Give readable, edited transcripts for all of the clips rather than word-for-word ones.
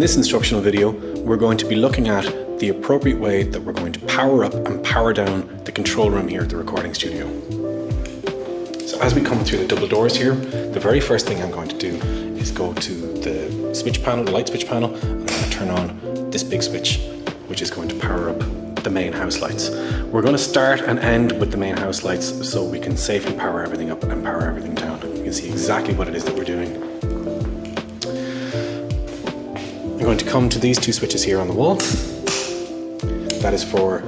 this instructional video, we're going to be looking at the appropriate way that we're going to power up and power down the control room here at the recording studio. So as we come through the double doors here, the very first thing I'm going to do is go to the switch panel, the light switch panel, and I'm going to turn on this big switch, which is going to power up the main house lights. We're going to start and end with the main house lights so we can safely power everything up and power everything down. You can see exactly what it is that we're doing. I'm going to come to these two switches here on the wall. That is for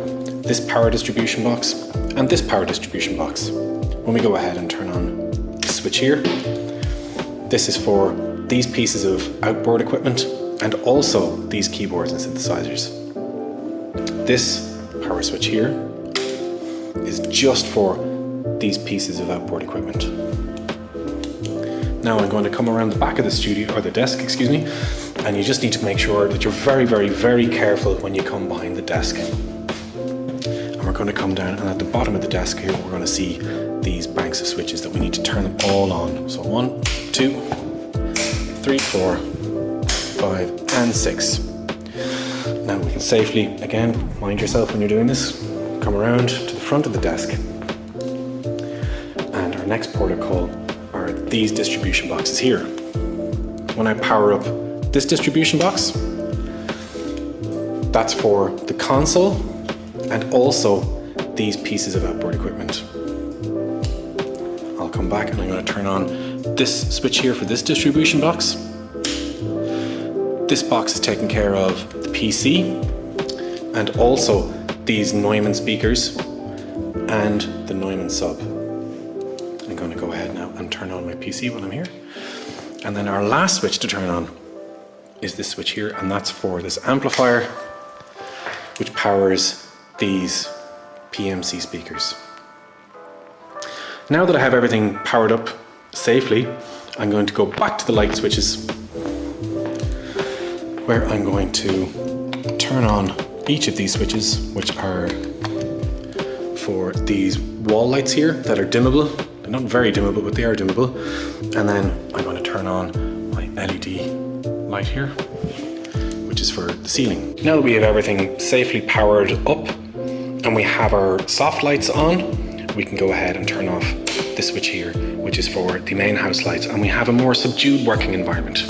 this power distribution box and this power distribution box. When we go ahead and turn on this switch here, this is for these pieces of outboard equipment and also these keyboards and synthesizers. This power switch here is just for these pieces of outboard equipment. Now I'm going to come around the back of the studio, or the desk, excuse me, and you just need to make sure that you're very, very, very careful when you come behind the desk. And we're going to come down, and at the bottom of the desk here, we're going to see these banks of switches that we need to turn them all on. So 1, 2, 3, 4, 5, and 6. Now we can safely, again, mind yourself when you're doing this, come around to the front of the desk. And our next port of call are these distribution boxes here. When I power up this distribution box, that's for the console and also these pieces of outboard equipment. I'll come back and I'm going to turn on this switch here for this distribution box. This box is taking care of the PC and also these Neumann speakers and the Neumann sub. I'm going to go ahead now and turn on my PC when I'm here. And then our last switch to turn on is this switch here, and that's for this amplifier which powers these PMC speakers. Now that I have everything powered up safely, I'm going to go back to the light switches where I'm going to turn on each of these switches, which are for these wall lights here that are dimmable. They're not very dimmable, but they are dimmable. And then I'm going to turn on my LED light here, which is for the ceiling. Now that we have everything safely powered up and we have our soft lights on, we can go ahead and turn off this switch here, which is for the main house lights, and we have a more subdued working environment.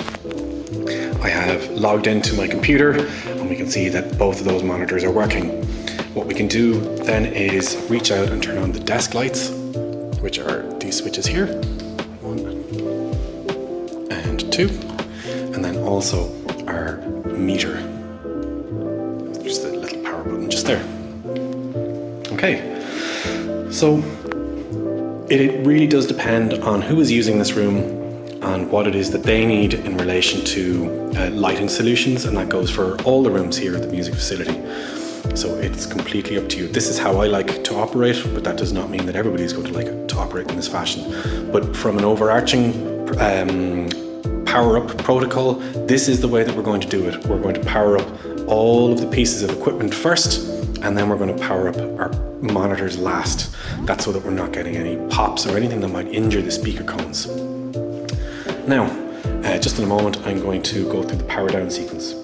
I have logged into my computer and we can see that both of those monitors are working. What we can do then is reach out and turn on the desk lights, which are these switches here, 1 and 2, and then also our meter. Just the little power button just there. Okay, so it really does depend on who is using this room and what it is that they need in relation to lighting solutions, and that goes for all the rooms here at the music facility. So it's completely up to you. This is how I like to operate, but that does not mean that everybody's going to like to operate in this fashion. But from an overarching power up protocol, this is the way that we're going to do it. We're going to power up all of the pieces of equipment first, and then we're going to power up our monitors last. That's so that we're not getting any pops or anything that might injure the speaker cones. Now, just in a moment, I'm going to go through the power down sequence.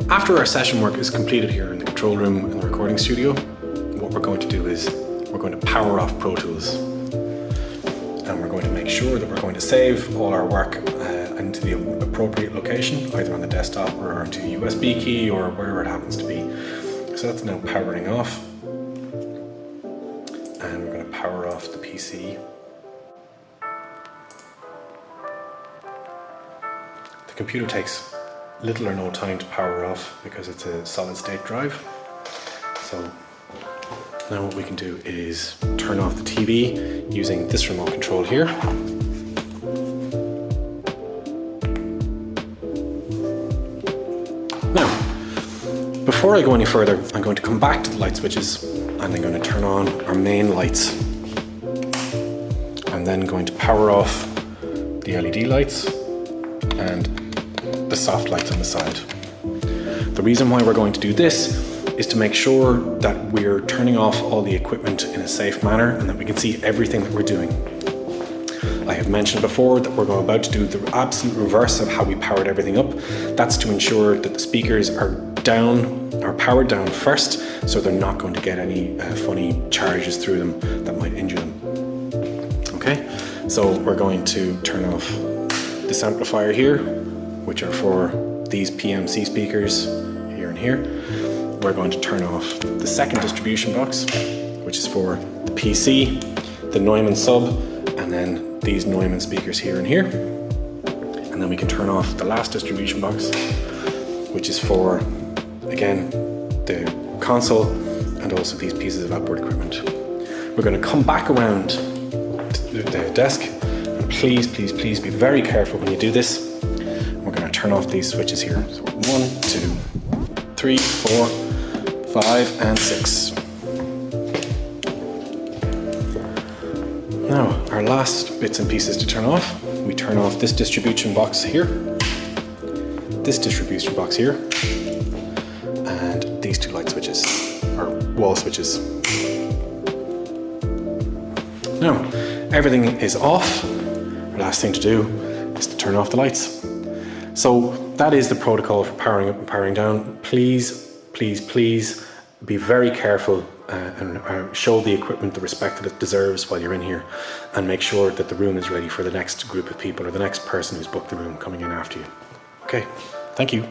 After our session work is completed here in the control room in the recording studio, what we're going to do is we're going to power off Pro Tools. And we're going to make sure that we're going to save all our work into the appropriate location, either on the desktop or onto a USB key or wherever it happens to be. So that's now powering off. And we're going to power off the PC. The computer takes little or no time to power off because it's a solid state drive. So now what we can do is turn off the TV using this remote control here. Now, before I go any further, I'm going to come back to the light switches and I'm going to turn on our main lights. I'm then going to power off the LED lights and the soft lights on the side. The reason why we're going to do this is to make sure that we're turning off all the equipment in a safe manner and that we can see everything that we're doing. I have mentioned before that we're about to do the absolute reverse of how we powered everything up. That's to ensure that the speakers are powered down first, so they're not going to get any funny charges through them that might injure them. Okay, so we're going to turn off this amplifier here, which are for these PMC speakers here and here. We're going to turn off the second distribution box, which is for the PC, the Neumann sub, and then these Neumann speakers here and here. And then we can turn off the last distribution box, which is for, again, the console and also these pieces of outboard equipment. We're going to come back around to the desk, and please be very careful when you do this. We're going to turn off these switches here. So 1, 2, 3, 4, 5, and 6. Now, our last bits and pieces to turn off. We turn off this distribution box here, this distribution box here, and these two light switches, or wall switches. Now, everything is off. Our last thing to do is to turn off the lights. So that is the protocol for powering up and powering down. Please be very careful and show the equipment the respect that it deserves while you're in here, and make sure that the room is ready for the next group of people or the next person who's booked the room coming in after you. Okay, thank you.